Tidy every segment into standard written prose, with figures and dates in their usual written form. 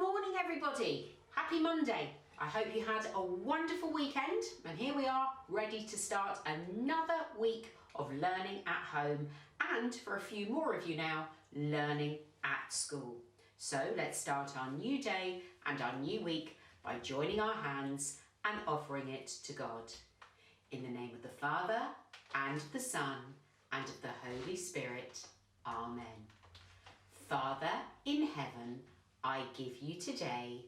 morning everybody, happy Monday. I hope you had a wonderful weekend and here we are ready to start another week of learning at home and for a few more of you now, learning at school. So let's start our new day and our new week by joining our hands and offering it to God. In the name of the Father and the Son and of the Holy Spirit, Amen. Father in heaven, I give you today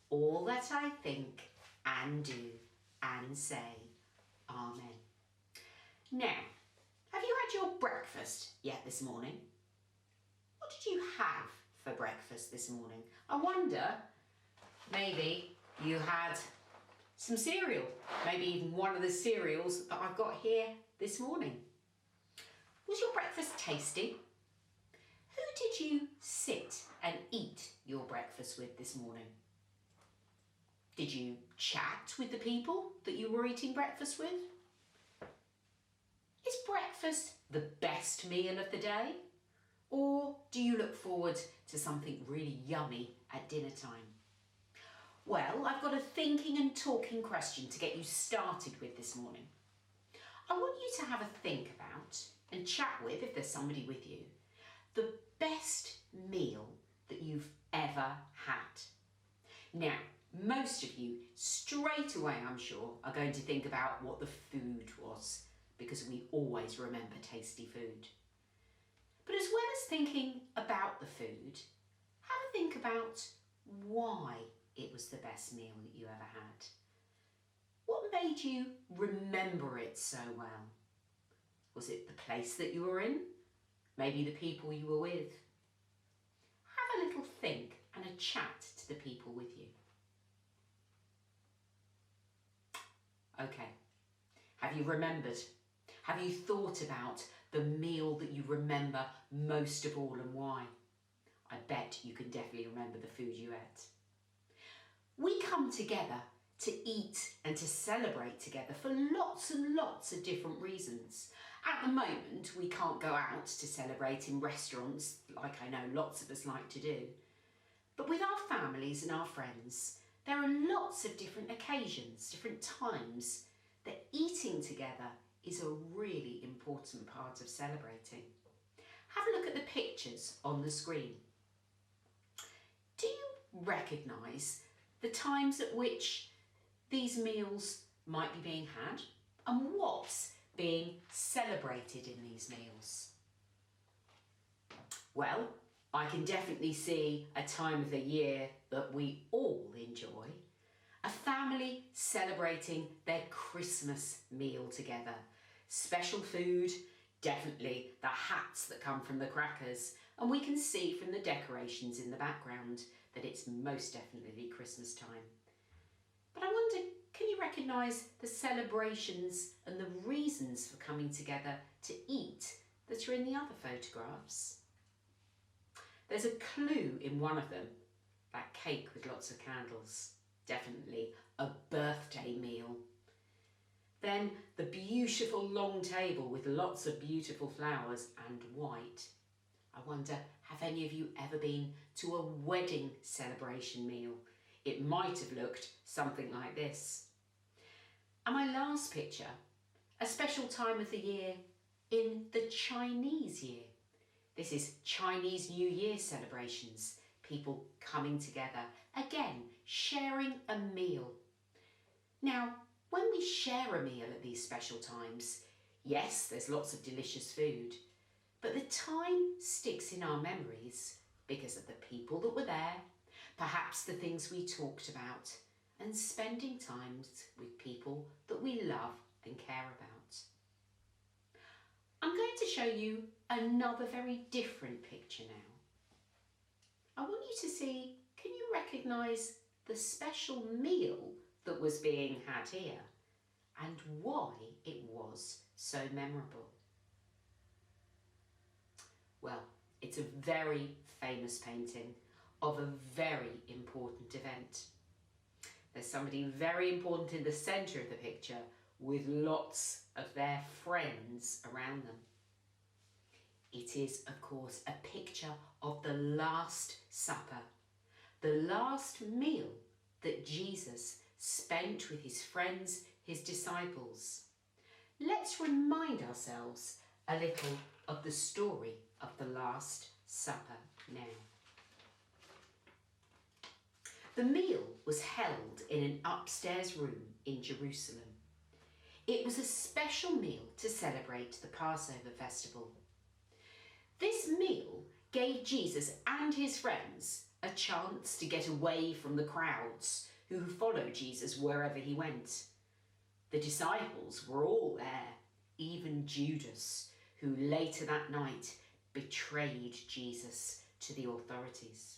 all that I think and do and say. Amen. Now, have you had your breakfast yet this morning? What did you have for breakfast this morning? I wonder, maybe you had some cereal, maybe even one of the cereals that I've got here this morning. Was your breakfast tasty? Who did you sit and eat your breakfast with this morning? Did you chat with the people that you were eating breakfast with? Is breakfast the best meal of the day? Or do you look forward to something really yummy at dinner time? Well, I've got a thinking and talking question to get you started with this morning. I want you to have a think about and chat with, if there's somebody with you, the best meal that you've ever had. Now, most of you straight away, I'm sure, are going to think about what the food was, because we always remember tasty food. But as well as thinking about the food, have a think about why it was the best meal that you ever had. What made you remember it so well? Was it the place that you were in? Maybe the people you were with? Have a little think and a chat to the people with you. Okay, have you remembered? Have you thought about the meal that you remember most of all and why? I bet you can definitely remember the food you ate. We come together to eat and to celebrate together for lots and lots of different reasons. At the moment, we can't go out to celebrate in restaurants like I know lots of us like to do. But with our families and our friends, there are lots of different occasions, different times that eating together is a really important part of celebrating. Have a look at the pictures on the screen. Do you recognise the times at which these meals might be being had and what's being celebrated in these meals? Well, I can definitely see a time of the year that we all enjoy. A family celebrating their Christmas meal together. Special food, definitely the hats that come from the crackers, and we can see from the decorations in the background that it's most definitely Christmas time. But I wonder, can you recognise the celebrations and the reasons for coming together to eat that are in the other photographs? There's a clue in one of them, that cake with lots of candles, definitely a birthday meal. Then the beautiful long table with lots of beautiful flowers and white. I wonder, have any of you ever been to a wedding celebration meal? It might have looked something like this. And my last picture, a special time of the year in the Chinese year. This is Chinese New Year celebrations, people coming together, again, sharing a meal. Now, when we share a meal at these special times, yes, there's lots of delicious food, but the time sticks in our memories because of the people that were there, perhaps the things we talked about, and spending time with people that we love and care about. I'm going to show you another very different picture now. I want you to see, can you recognise the special meal that was being had here and why it was so memorable? Well, it's a very famous painting of a very important event. There's somebody very important in the centre of the picture with lots of their friends around them. It is, of course, a picture of the Last Supper, the last meal that Jesus spent with his friends, his disciples. Let's remind ourselves a little of the story of the Last Supper now. The meal was held in an upstairs room in Jerusalem. It was a special meal to celebrate the Passover festival. This meal gave Jesus and his friends a chance to get away from the crowds who followed Jesus wherever he went. The disciples were all there, even Judas, who later that night betrayed Jesus to the authorities.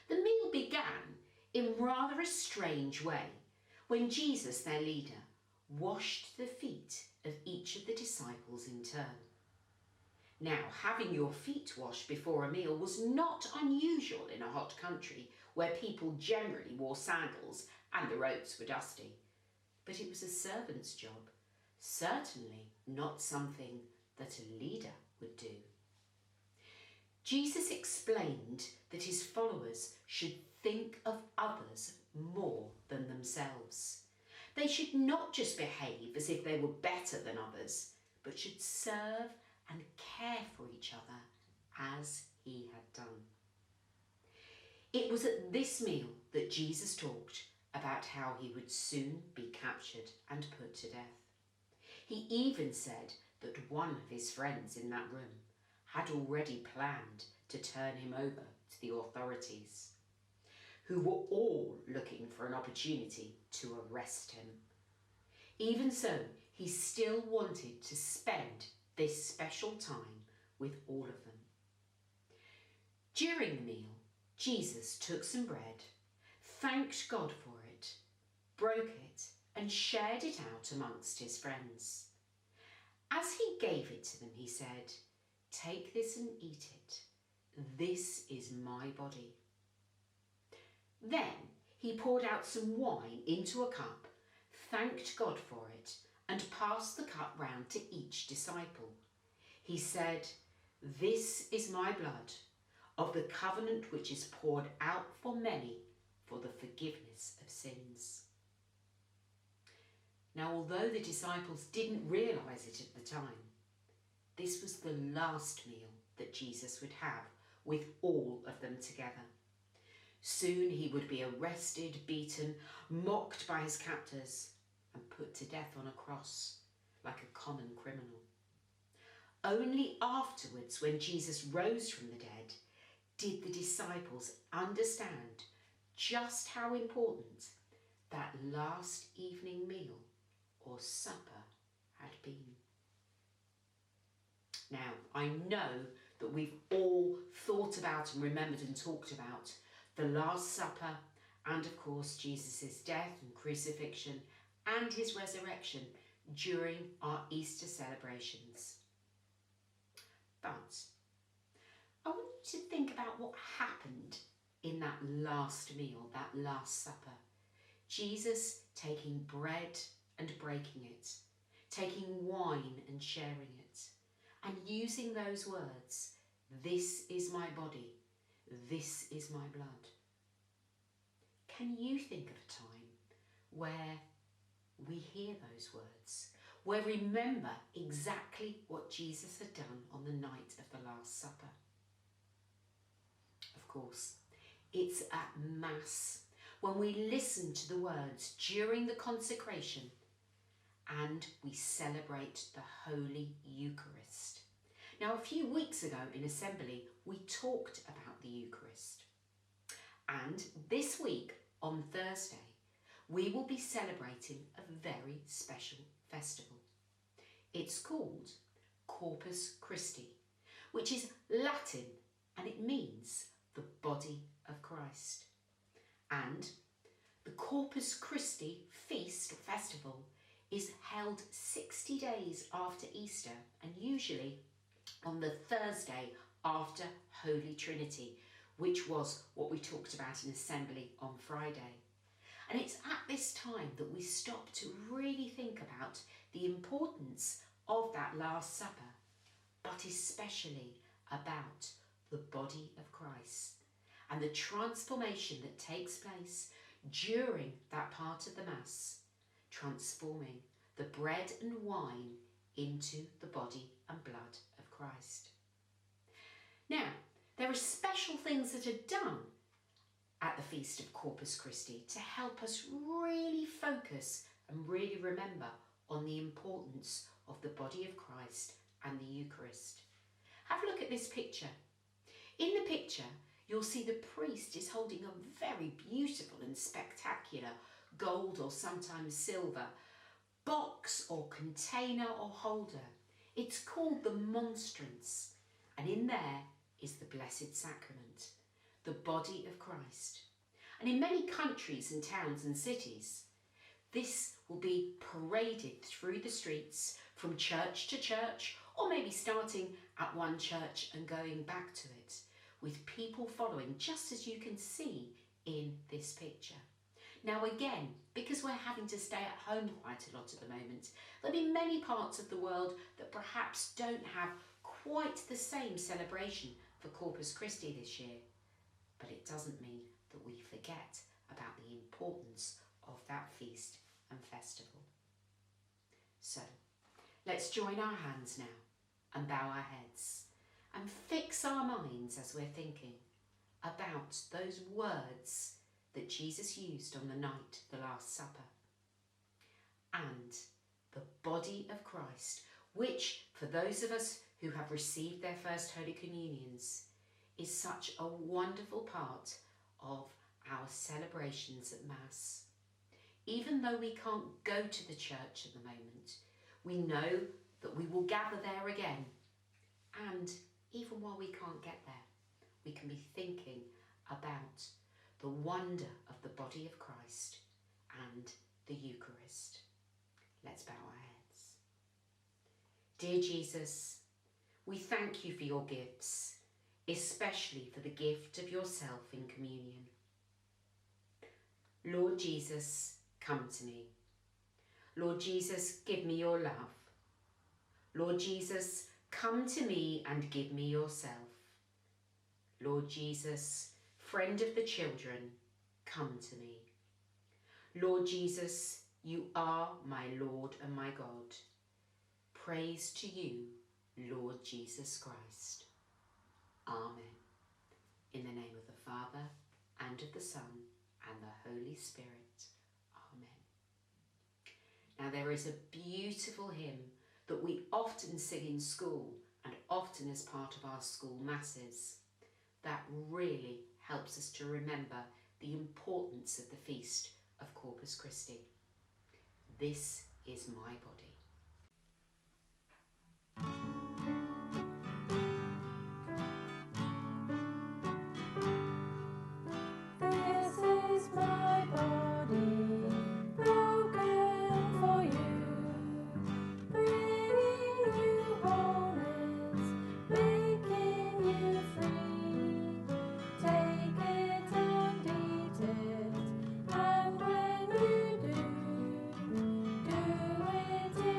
The meal began in rather a strange way when Jesus, their leader, washed the feet of each of the disciples in turn. Now, having your feet washed before a meal was not unusual in a hot country where people generally wore sandals and the roads were dusty. But it was a servant's job, certainly not something that a leader would do. Jesus explained that his followers should think of others more than themselves. They should not just behave as if they were better than others, but should serve and care for each other as he had done. It was at this meal that Jesus talked about how he would soon be captured and put to death. He even said that one of his friends in that room had already planned to turn him over to the authorities, who were all looking for an opportunity to arrest him. Even so, he still wanted to spend this special time with all of them. During the meal, Jesus took some bread, thanked God for it, broke it, and shared it out amongst his friends. As he gave it to them, he said, "Take this and eat it. This is my body." Then he poured out some wine into a cup, thanked God for it, and passed the cup round to each disciple. He said, "This is my blood of the covenant which is poured out for many for the forgiveness of sins." Now, although the disciples didn't realise it at the time, this was the last meal that Jesus would have with all of them together. Soon he would be arrested, beaten, mocked by his captors, and put to death on a cross like a common criminal. Only afterwards, when Jesus rose from the dead, did the disciples understand just how important that last evening meal or supper had been. Now, I know that we've all thought about and remembered and talked about the Last Supper and, of course, Jesus' death and crucifixion and his resurrection during our Easter celebrations. But I want you to think about what happened in that last meal, that Last Supper. Jesus taking bread and breaking it, taking wine and sharing it, and using those words, "This is my body, this is my blood." Can you think of a time where we hear those words, where we remember exactly what Jesus had done on the night of the Last Supper? Of course, it's at Mass, when we listen to the words during the consecration and we celebrate the Holy Eucharist. Now, a few weeks ago in Assembly, we talked about the Eucharist. And this week, on Thursday, we will be celebrating a very special festival. It's called Corpus Christi, which is Latin, and it means the body of Christ. And the Corpus Christi feast or festival is held 60 days after Easter, and usually on the Thursday after Holy Trinity, which was what we talked about in Assembly on Friday. And it's at this time that we stop to really think about the importance of that Last Supper, but especially about the body of Christ. and the transformation that takes place during that part of the Mass, transforming the bread and wine into the body and blood of Christ. Now, there are special things that are done at the Feast of Corpus Christi to help us really focus and really remember on the importance of the body of Christ and the Eucharist. Have a look at this picture. In the picture, you'll see the priest is holding a very beautiful and spectacular gold or sometimes silver box or container or holder. It's called the monstrance, and in there is the Blessed Sacrament, the body of Christ. And in many countries and towns and cities, this will be paraded through the streets from church to church, or maybe starting at one church and going back to it, with people following, just as you can see in this picture. Now again, because we're having to stay at home quite a lot at the moment, there'll be many parts of the world that perhaps don't have quite the same celebration for Corpus Christi this year. But it doesn't mean that we forget about the importance of that feast and festival. So, let's join our hands now and bow our heads and fix our minds as we're thinking about those words that Jesus used on the night of the Last Supper, and the body of Christ, which for those of us who have received their first Holy Communions is such a wonderful part of our celebrations at Mass. Even though we can't go to the church at the moment, we know that we will gather there again. And even while we can't get there, we can be thinking about the wonder of the body of Christ and the Eucharist. Let's bow our heads. Dear Jesus, we thank you for your gifts, especially for the gift of yourself in communion. Lord Jesus, come to me. Lord Jesus, give me your love. Lord Jesus, come to me and give me yourself. Lord Jesus, friend of the children, come to me. Lord Jesus, you are my Lord and my God. Praise to you, Lord Jesus Christ. Amen. In the name of the Father, and of the Son, and the Holy Spirit. Amen. Now there is a beautiful hymn that we often sing in school and often as part of our school masses that really helps us to remember the importance of the feast of Corpus Christi. This is my body. And when you do it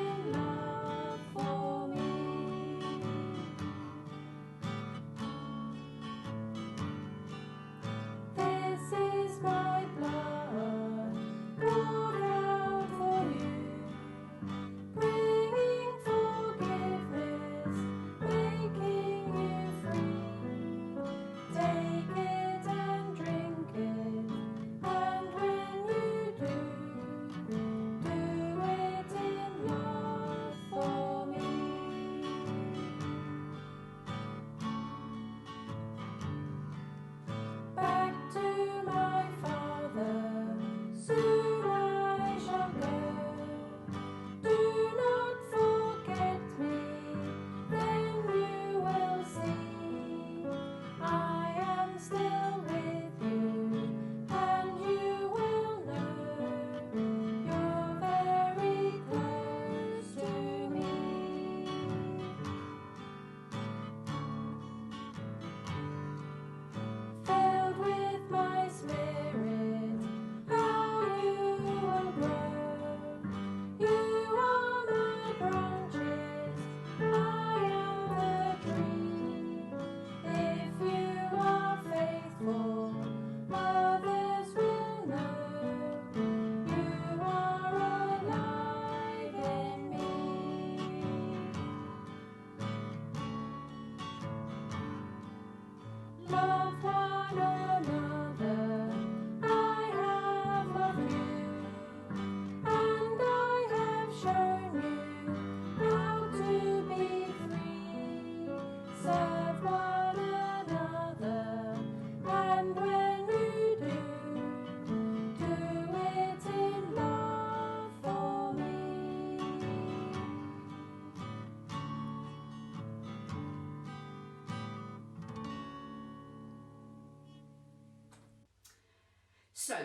So,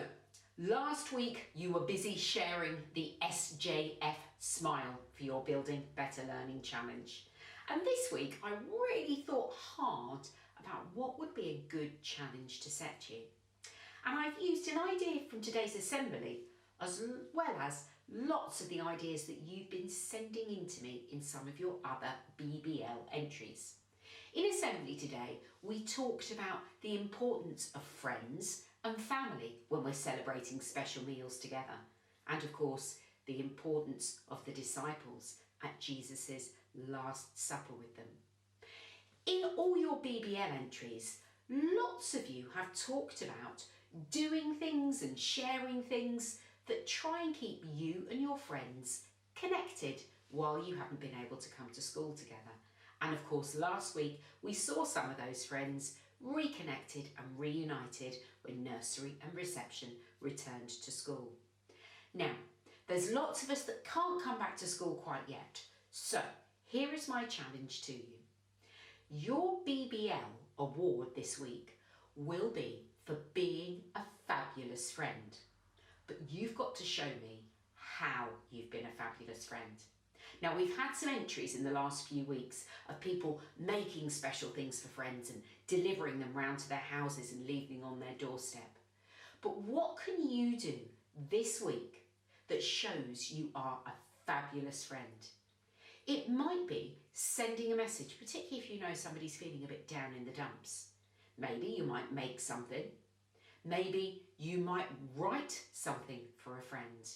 last week you were busy sharing the SJF Smile for your Building Better Learning Challenge. And this week I really thought hard about what would be a good challenge to set you. And I've used an idea from today's assembly as well as lots of the ideas that you've been sending in to me in some of your other BBL entries. In assembly today, we talked about the importance of friends and family when we're celebrating special meals together, and of course the importance of the disciples at Jesus' Last Supper with them. In all your BBL entries, lots of you have talked about doing things and sharing things that try and keep you and your friends connected while you haven't been able to come to school together. And of course, last week we saw some of those friends reconnected and reunited when nursery and reception returned to school. Now, there's lots of us that can't come back to school quite yet. So, here is my challenge to you. Your BBL award this week will be for being a fabulous friend. But you've got to show me how you've been a fabulous friend. Now, we've had some entries in the last few weeks of people making special things for friends and delivering them round to their houses and leaving them on their doorstep. But what can you do this week that shows you are a fabulous friend? It might be sending a message, particularly if you know somebody's feeling a bit down in the dumps. Maybe you might make something. Maybe you might write something for a friend.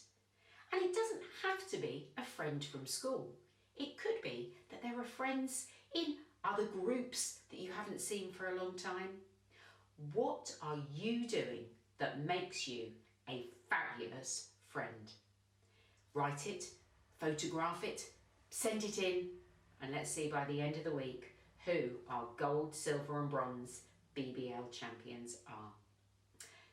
And it doesn't have to be a friend from school. It could be that there are friends in other groups that you haven't seen for a long time. What are you doing that makes you a fabulous friend? Write it, photograph it, send it in, and let's see by the end of the week who our gold, silver and bronze BBL champions are.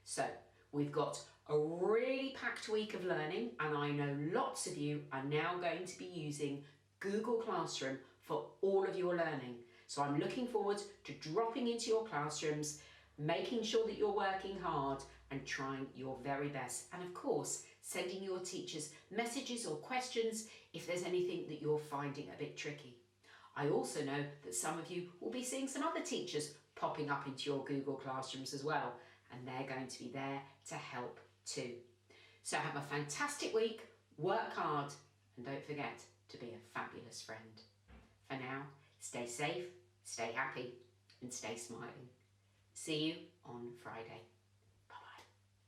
So, we've got a really packed week of learning, and I know lots of you are now going to be using Google Classroom for all of your learning. So I'm looking forward to dropping into your classrooms, making sure that you're working hard and trying your very best. And of course, sending your teachers messages or questions if there's anything that you're finding a bit tricky. I also know that some of you will be seeing some other teachers popping up into your Google Classrooms as well, and they're going to be there to help too. So have a fantastic week, work hard, and don't forget to be a fabulous friend. For now, stay safe, stay happy, and stay smiling. See you on Friday.